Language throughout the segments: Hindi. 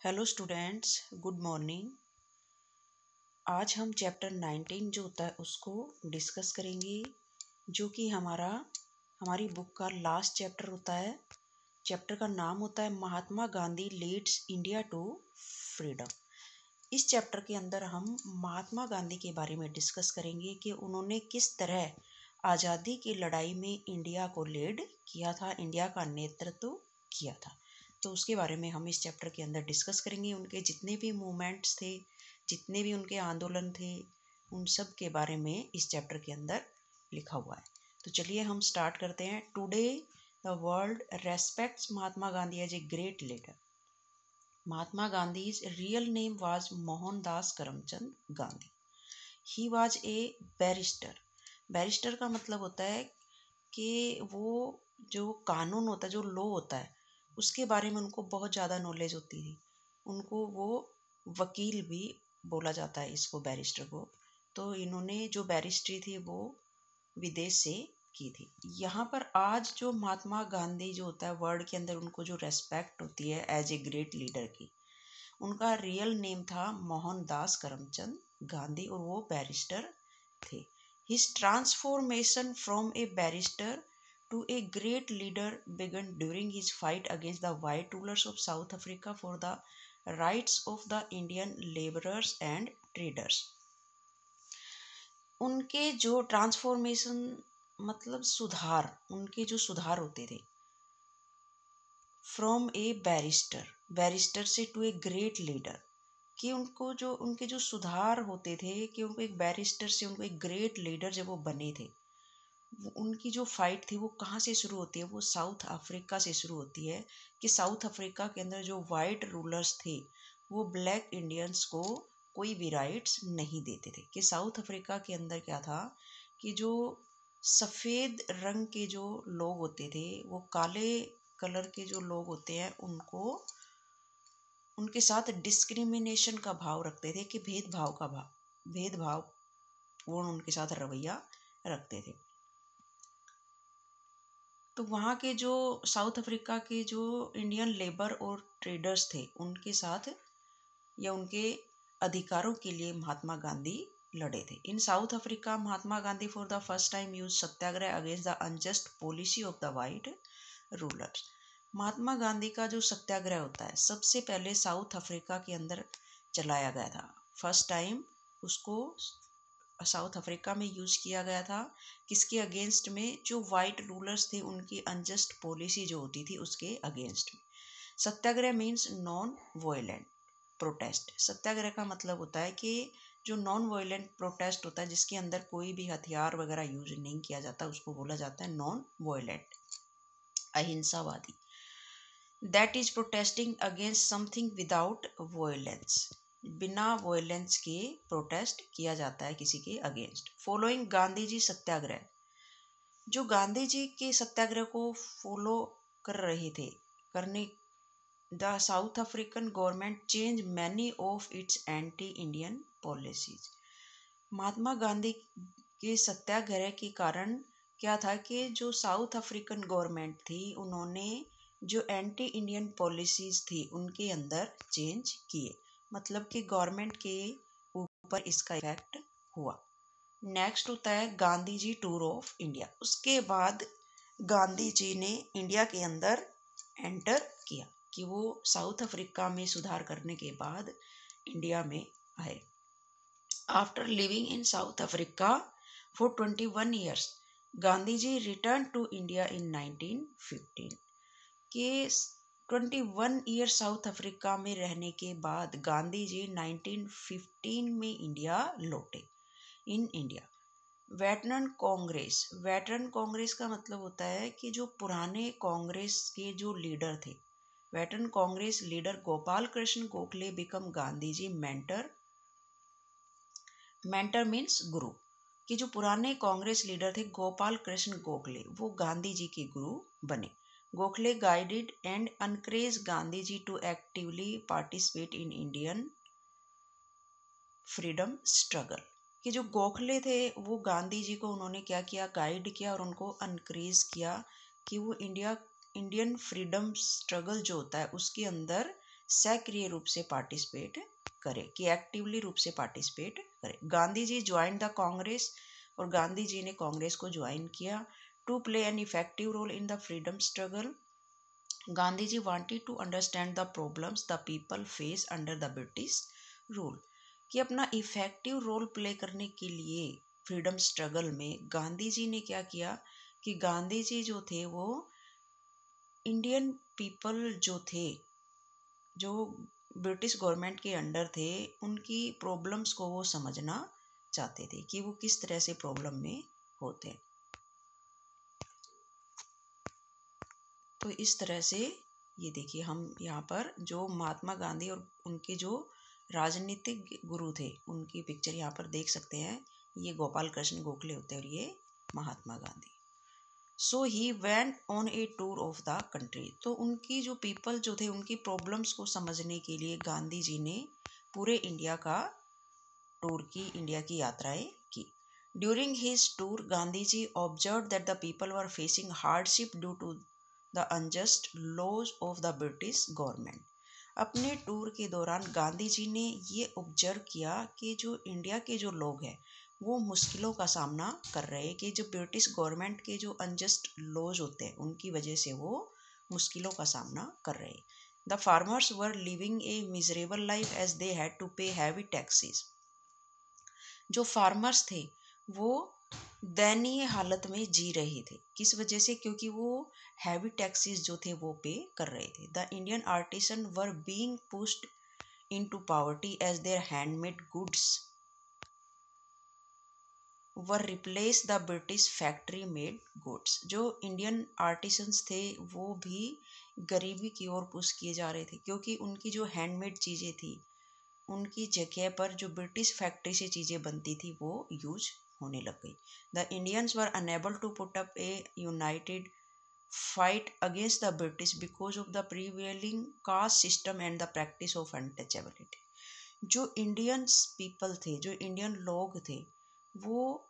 Hello students, good morning. आज हम चैप्टर 19 जो होता है उसको डिस्कस करेंगे, जो कि हमारी बुक का लास्ट चैप्टर होता है। चैप्टर का नाम होता है Mahatma Gandhi leads India to freedom. इस चैप्टर के अंदर हम महात्मा गांधी के बारे में डिस्कस करेंगे कि उन्होंने किस तरह आज़ादी की लड़ाई में इंडिया को लीड किया था, इंडिया का नेतृत्व किया था। तो उसके बारे में हम इस चैप्टर के अंदर डिस्कस करेंगे। उनके जितने भी मूवमेंट्स थे, जितने भी उनके आंदोलन थे, उन सब के बारे में इस चैप्टर के अंदर लिखा हुआ है। तो चलिए हम स्टार्ट करते हैं। Today the world respects Mahatma Gandhi as a great leader. Mahatma Gandhi's real name was Mohandas Karamchand Gandhi. He was a barrister. Barrister का मतलब होता है कि वो जो कानून होता है, जो लॉ होता है, उसके बारे में उनको बहुत ज़्यादा नॉलेज होती थी। उनको वो वकील भी बोला जाता है, इसको बैरिस्टर को। तो इन्होंने जो बैरिस्ट्री थी वो विदेश से की थी। यहाँ पर आज जो महात्मा गांधी जो होता है वर्ल्ड के अंदर, उनको जो रेस्पेक्ट होती है एज ए ग्रेट लीडर की, उनका रियल नेम था मोहनदास करमचंद गांधी और वो बैरिस्टर थे। His transformation from A barrister to a great leader began during his fight against the white rulers of South Africa for the rights of the Indian laborers and traders. उनके जो ट्रांसफॉर्मेशन मतलब सुधार, उनके जो सुधार होते थे फ्रॉम ए बैरिस्टर से टू ए ग्रेट लीडर, कि उनके जो सुधार होते थे, कि उनको एक बैरिस्टर से उनको एक ग्रेट लीडर जब वो बने थे, उनकी जो फाइट थी वो कहाँ से शुरू होती है? वो साउथ अफ्रीका से शुरू होती है। कि साउथ अफ्रीका के अंदर जो वाइट रूलर्स थे वो ब्लैक इंडियंस को कोई भी राइट्स नहीं देते थे। कि साउथ अफ्रीका के अंदर क्या था कि जो सफ़ेद रंग के जो लोग होते थे, वो काले कलर के जो लोग होते हैं उनको उनके साथ डिस्क्रिमिनेशन का भाव रखते थे, कि भेदभाव पूर्ण उनके साथ रवैया रखते थे। तो वहाँ के जो साउथ अफ्रीका के जो इंडियन लेबर और ट्रेडर्स थे, उनके साथ या उनके अधिकारों के लिए महात्मा गांधी लड़े थे। In South Africa Mahatma Gandhi for the first time use satyagraha against the unjust policy of the white rulers. Mahatma Gandhi का जो सत्याग्रह होता है सबसे पहले साउथ अफ्रीका के अंदर चलाया गया था। फर्स्ट टाइम उसको साउथ अफ्रीका में यूज़ किया गया था। किसके अगेंस्ट में? जो वाइट रूलर्स थे उनकी अनजस्ट पॉलिसी जो होती थी उसके अगेंस्ट में। सत्याग्रह मीन्स नॉन वायलेंट प्रोटेस्ट। सत्याग्रह का मतलब होता है कि जो नॉन वायलेंट प्रोटेस्ट होता है, जिसके अंदर कोई भी हथियार वगैरह यूज नहीं किया जाता, उसको बोला जाता है नॉन वायलेंट, अहिंसावादी। That is protesting against something without violence. बिना वायलेंस के प्रोटेस्ट किया जाता है किसी के अगेंस्ट। फॉलोइंग गांधी जी सत्याग्रह, जो गांधी जी के सत्याग्रह को फॉलो कर रहे थे, करने the South African government change many of its anti Indian policies. Mahatma Gandhi के सत्याग्रह के कारण क्या था कि जो साउथ अफ्रीकन गवर्नमेंट थी, उन्होंने जो एंटी इंडियन पॉलिसीज थी उनके अंदर चेंज किए। मतलब कि गवर्नमेंट के ऊपर इसका इफेक्ट हुआ। नेक्स्ट होता है Gandhi ji tour of India. उसके बाद गांधी जी ने इंडिया के अंदर एंटर किया, कि वो साउथ अफ्रीका में सुधार करने के बाद इंडिया में आए। After living in South Africa for 21 years, Gandhi ji return to India in 1915। के 21 ईयर साउथ अफ्रीका में रहने के बाद गांधी जी 1915 में इंडिया लौटे। इन इंडिया वेटरन कांग्रेस का मतलब होता है कि जो पुराने कांग्रेस के जो लीडर थे, veteran Congress leader Gopal Krishna Gokhale became Gandhi ji mentor means guru. कि जो पुराने कांग्रेस लीडर थे गोपाल कृष्ण गोखले, वो गांधी जी के गुरु बने। Gokhale guided and encourage Gandhi ji to actively participate in Indian freedom struggle. कि जो गोखले थे वो गांधी जी को उन्होंने क्या किया? गाइड किया और उनको एनकरेज किया कि वो इंडियन फ्रीडम स्ट्रगल जो होता है उसके अंदर सक्रिय रूप से पार्टिसिपेट करे, कि एक्टिवली रूप से पार्टिसिपेट करे। गांधी जी ज्वाइन द कांग्रेस, और गांधी जी ने कांग्रेस को ज्वाइन किया। To play an effective role in the freedom struggle, Gandhi ji wanted to understand the problems the people face under the British rule, कि अपना इफेक्टिव रोल प्ले करने के लिए फ्रीडम स्ट्रगल में गांधी जी ने क्या किया कि गांधी जी जो थे वो इंडियन पीपल जो थे, जो ब्रिटिश गवर्नमेंट के अंडर थे, उनकी प्रॉब्लम्स को वो समझना चाहते थे कि वो किस तरह से प्रॉब्लम में होते हैं। तो इस तरह से ये देखिए, हम यहाँ पर जो महात्मा गांधी और उनके जो राजनीतिक गुरु थे उनकी पिक्चर यहाँ पर देख सकते हैं। ये गोपाल कृष्ण गोखले होते हैं और ये Mahatma Gandhi. So he went on a tour of the country, तो उनकी जो पीपल जो थे उनकी प्रॉब्लम्स को समझने के लिए गांधी जी ने पूरे इंडिया का टूर की, इंडिया की यात्राएं की। During his tour Gandhi ji observe that the people were facing hardship due to the unjust laws of the British government. अपने टूर के दौरान गांधी जी ने ये ऑब्जर्व किया कि जो इंडिया के जो लोग हैं वो मुश्किलों का सामना कर रहे हैं, कि जो ब्रिटिश गवर्नमेंट के जो अनजस्ट लॉज होते हैं उनकी वजह से वो मुश्किलों का सामना कर रहे हैं। The farmers were living a miserable life as they had to pay heavy taxes, जो फार्मर्स थे वो दयनीय हालत में जी रहे थे। किस वजह से? क्योंकि वो हैवी टैक्सेस जो थे वो पे कर रहे थे। The Indian artisan were being pushed into poverty as their handmade goods were replace the British factory made goods. जो इंडियन आर्टिसंस थे वो भी गरीबी की ओर पुश किए जा रहे थे, क्योंकि उनकी जो हैंडमेड चीज़ें थी उनकी जगह पर जो ब्रिटिश फैक्ट्री से चीज़ें बनती थी वो यूज होने लग गई। The Indians were unable to put up a united fight against the British because of the prevailing caste system and the practice of untouchability. जो इंडियंस पीपल थे, जो इंडियन लोग थे, वो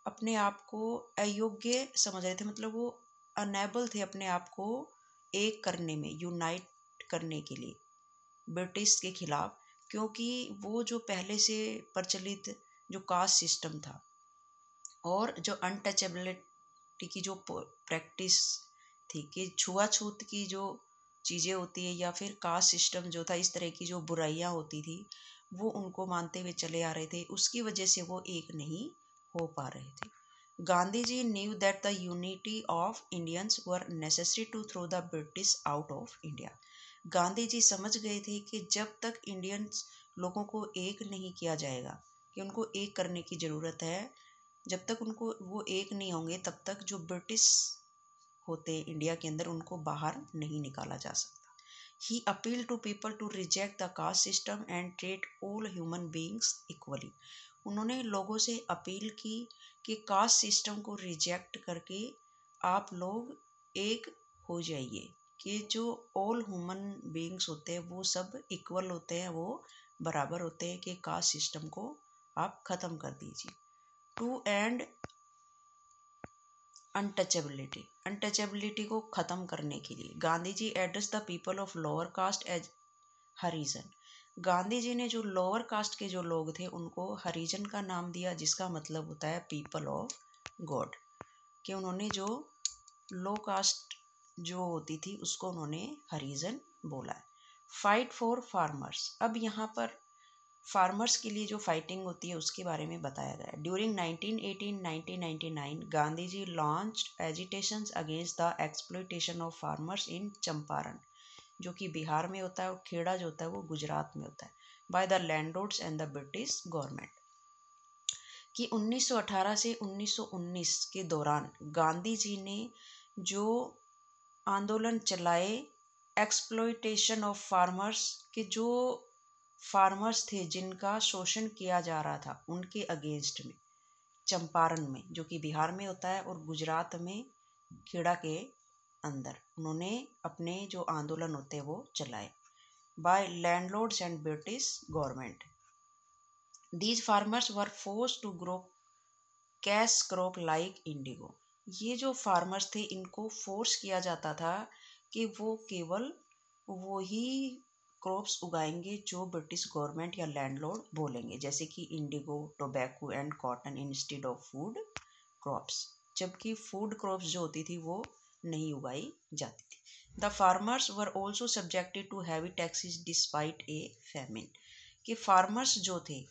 अपने आप को अयोग्य समझ रहे थे, मतलब वो अनेबल थे अपने आप को एक करने में, यूनाइट करने के लिए ब्रिटिश के खिलाफ, क्योंकि वो जो पहले से प्रचलित जो कास्ट सिस्टम था और जो अनटचेबिलिटी की जो प्रैक्टिस थी, कि छुआछूत की जो चीज़ें होती है या फिर कास्ट सिस्टम जो था, इस तरह की जो बुराइयां होती थी वो उनको मानते हुए चले आ रहे थे, उसकी वजह से वो एक नहीं हो पा रहे थे। Gandhi ji knew that the unity of Indians were necessary to throw the British out of India. Gandhi ji समझ गए थे कि जब तक इंडियंस लोगों को एक नहीं किया जाएगा, कि उनको एक करने की ज़रूरत है, जब तक उनको वो एक नहीं होंगे तब तक जो ब्रिटिश होते इंडिया के अंदर उनको बाहर नहीं निकाला जा सकता। He appeal to people to reject the caste system and treat all human beings equally. उन्होंने लोगों से अपील की कि कास्ट सिस्टम को रिजेक्ट करके आप लोग एक हो जाइए, कि जो ऑल ह्यूमन बीइंग्स होते हैं वो सब इक्वल होते हैं, वो बराबर होते हैं, कि कास्ट सिस्टम को आप ख़त्म कर दीजिए। टू एंड अनटचेबिलिटी को ख़त्म करने के लिए Gandhi ji address the people of lower caste as Harijan. Gandhi ji ने जो लोअर कास्ट के जो लोग थे उनको हरिजन का नाम दिया, जिसका मतलब होता है पीपल ऑफ गॉड, कि उन्होंने जो लो कास्ट जो होती थी उसको उन्होंने हरिजन बोला है। फाइट फॉर फार्मर्स, अब यहाँ पर फार्मर्स के लिए जो फाइटिंग होती है उसके बारे में बताया गया है। During 1918-1999 Gandhi ji launched agitations against the exploitation of farmers in Champaran, जो कि बिहार में होता है, और खेड़ा जो होता है वो गुजरात में होता है, by the landlords and the British government. कि 1918 से 1919 के दौरान गांधी जी ने जो आंदोलन चलाए एक्सप्लॉयटेशन ऑफ फार्मर्स, के जो फार्मर्स थे जिनका शोषण किया जा रहा था उनके अगेंस्ट में, चंपारण में जो कि बिहार में होता है और गुजरात में खेड़ा के अंदर, उन्होंने अपने जो आंदोलन होते हैं वो चलाए by landlords and British government. These farmers were forced to grow cash crop like indigo. ये जो फार्मर्स थे इनको फोर्स किया जाता था कि वो केवल वही क्रॉप्स उगाएंगे जो ब्रिटिश गवर्नमेंट या लैंडलॉर्ड बोलेंगे, जैसे कि indigo, tobacco and cotton instead of food crops, जबकि फूड क्रॉप्स जो होती थी वो नहीं उगाई जाती थी। The farmers were also subjected to heavy taxes despite a famine, कि फार्मर्स जो थे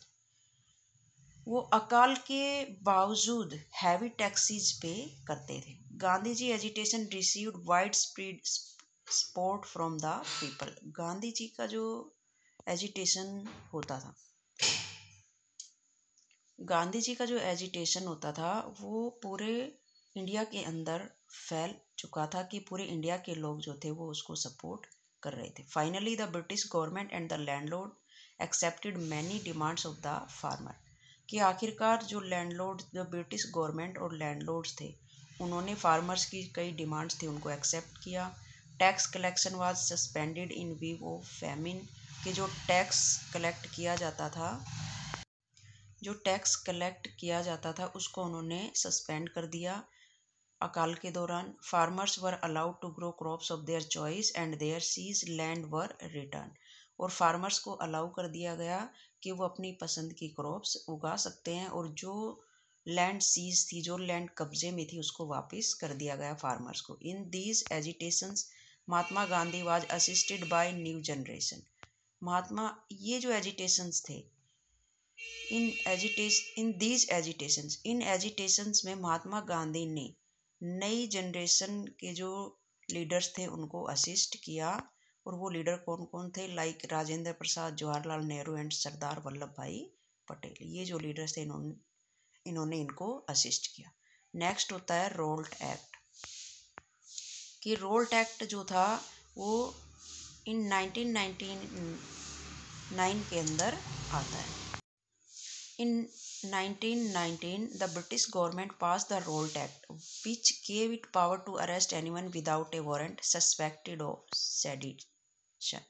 वो अकाल के बावजूद हैवी टैक्सेस पे करते थे। Gandhi ji agitation received wide spread support from the people. Gandhi ji का जो एजिटेशन होता था, गांधी जी का जो एजिटेशन होता था वो पूरे इंडिया के अंदर फैल चुका था, कि पूरे इंडिया के लोग जो थे वो उसको सपोर्ट कर रहे थे। Finally the British government and the landlord accepted many demands of the farmer, कि आखिरकार जो लैंडलॉर्ड, जो ब्रिटिश गवर्नमेंट और लैंडलॉर्ड्स थे, उन्होंने फार्मर्स की कई डिमांड्स थी उनको एक्सेप्ट किया। Tax collection was suspended in view of famine, कि जो टैक्स कलेक्ट किया जाता था उसको उन्होंने सस्पेंड कर दिया अकाल के दौरान। Farmers were allowed to grow crops of their choice and their seize land were return, और फार्मर्स को अलाउ कर दिया गया कि वो अपनी पसंद की क्रॉप्स उगा सकते हैं, और जो लैंड सीज थी, जो लैंड कब्जे में थी, उसको वापस कर दिया गया फार्मर्स को। In these agitations Mahatma Gandhi was assisted by new generation. Mahatma, ये जो एजिटेशंस थे, इन एजिटेशंस में महात्मा गांधी ने नई जनरेशन के जो लीडर्स थे उनको असिस्ट किया। और वो लीडर कौन कौन थे? Like Rajendra Prasad, Jawaharlal Nehru and Sardar Vallabhbhai Patel. ये जो लीडर्स थे इन्होंने इनको असिस्ट किया। नेक्स्ट होता है रोल्ट एक्ट, कि रोल्ट एक्ट जो था वो इन 1999 के अंदर आता है। In 1919, the British government passed the Rolt Act, which gave it power to arrest anyone without a warrant suspected of sedition,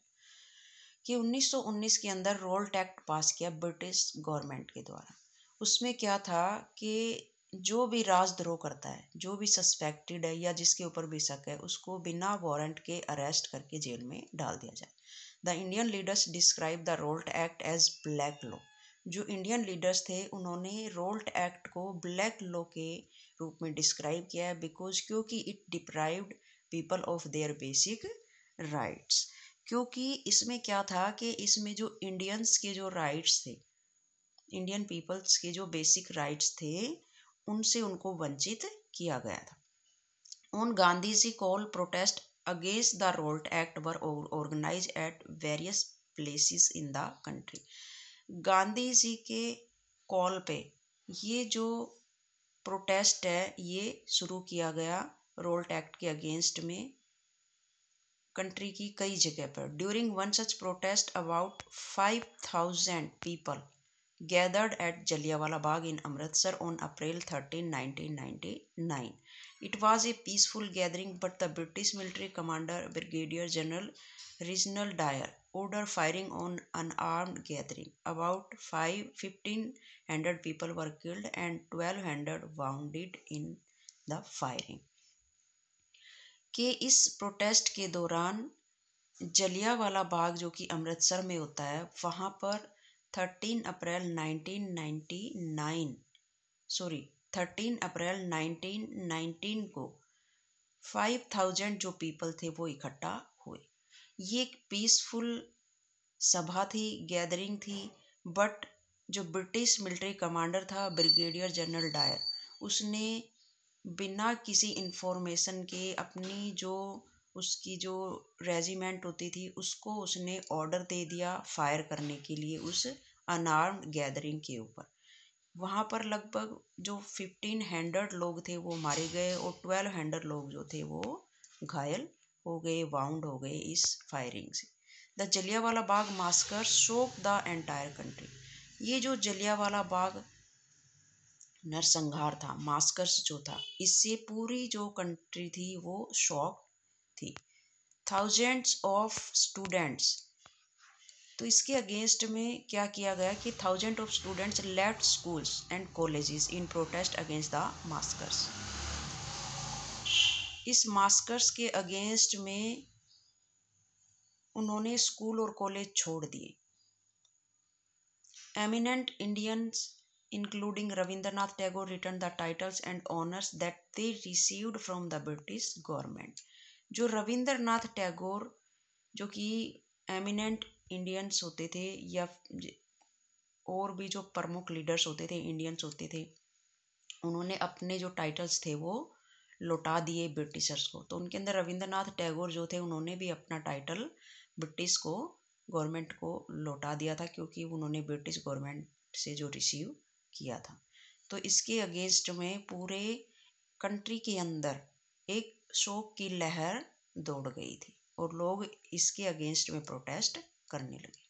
कि 1919 के अंदर रोल्ट एक्ट पास किया ब्रिटिश गवर्नमेंट के द्वारा। उसमें क्या था कि जो भी राजद्रोह करता है, जो भी सस्पेक्टेड है या जिसके ऊपर भी शक है, उसको बिना वारंट के अरेस्ट करके जेल में डाल दिया जाए। The Indian leaders describe the Rowlatt Act as black law. जो इंडियन लीडर्स थे उन्होंने रोल्ट एक्ट को ब्लैक लॉ के रूप में डिस्क्राइब किया है, क्योंकि it deprived people of their basic rights. क्योंकि इसमें क्या था कि इसमें जो इंडियंस के जो राइट्स थे, इंडियन पीपल्स के जो बेसिक राइट्स थे, उनसे उनको वंचित किया गया था। On Gandhiji call protest against the Rowlatt Act were organised at various places in the country. Gandhi ji के कॉल पे ये जो प्रोटेस्ट है ये शुरू किया गया रोल्ट एक्ट के अगेंस्ट में कंट्री की कई जगह पर। During one such protest about 5000 people gathered at Jallianwala Bagh in Amritsar on April 13, 1999. It was a peaceful gathering, but the British military commander, Brigadier General Reginald Dyer, ordered firing on unarmed gathering. About 1,500 people were killed and 1,200 wounded in the firing. कि इस प्रोटेस्ट के दौरान जलियांवाला बाग जो कि अमृतसर में होता है, वहाँ पर 13 अप्रैल 1919 को 5000 जो पीपल थे वो इकट्ठा हुए। ये एक पीसफुल सभा थी, गैदरिंग थी, बट जो ब्रिटिश मिलिट्री कमांडर था ब्रिगेडियर जनरल डायर, उसने बिना किसी इंफॉर्मेशन के अपनी जो उसकी जो रेजिमेंट होती थी उसको उसने ऑर्डर दे दिया फायर करने के लिए उस अनआर्म्ड गैदरिंग के ऊपर। वहाँ पर लगभग जो 1500 लोग थे वो मारे गए और 1200 लोग जो थे वो घायल हो गए, वाउंड हो गए इस फायरिंग से। द जलियांवाला बाग मास्कर शोक द एंटायर कंट्री। ये जो जलियांवाला बाग नरसंहार था, मास्कर्स जो था, इससे पूरी जो कंट्री थी वो शॉक थी। थाउजेंड्स ऑफ स्टूडेंट्स, तो इसके अगेंस्ट में क्या किया गया कि 1000 of students left schools and colleges in protest against the massacres. इस मास्कर्स के अगेंस्ट में उन्होंने स्कूल और कॉलेज छोड़ दिए। Eminent Indians including Rabindranath Tagore returned the titles and honors that they received from the British government। जो रविंद्रनाथ टैगोर जो कि एमिनेंट इंडियंस होते थे या और भी जो प्रमुख लीडर्स होते थे इंडियंस होते थे, उन्होंने अपने जो टाइटल्स थे वो लौटा दिए ब्रिटिशर्स को। तो उनके अंदर रविंद्रनाथ टैगोर जो थे उन्होंने भी अपना टाइटल ब्रिटिश को गवर्नमेंट को लौटा दिया था, क्योंकि उन्होंने ब्रिटिश गवर्नमेंट से जो रिसीव किया था। तो इसके अगेंस्ट में पूरे कंट्री के अंदर एक शोक की लहर दौड़ गई थी और लोग इसके अगेंस्ट में प्रोटेस्ट करने लगे।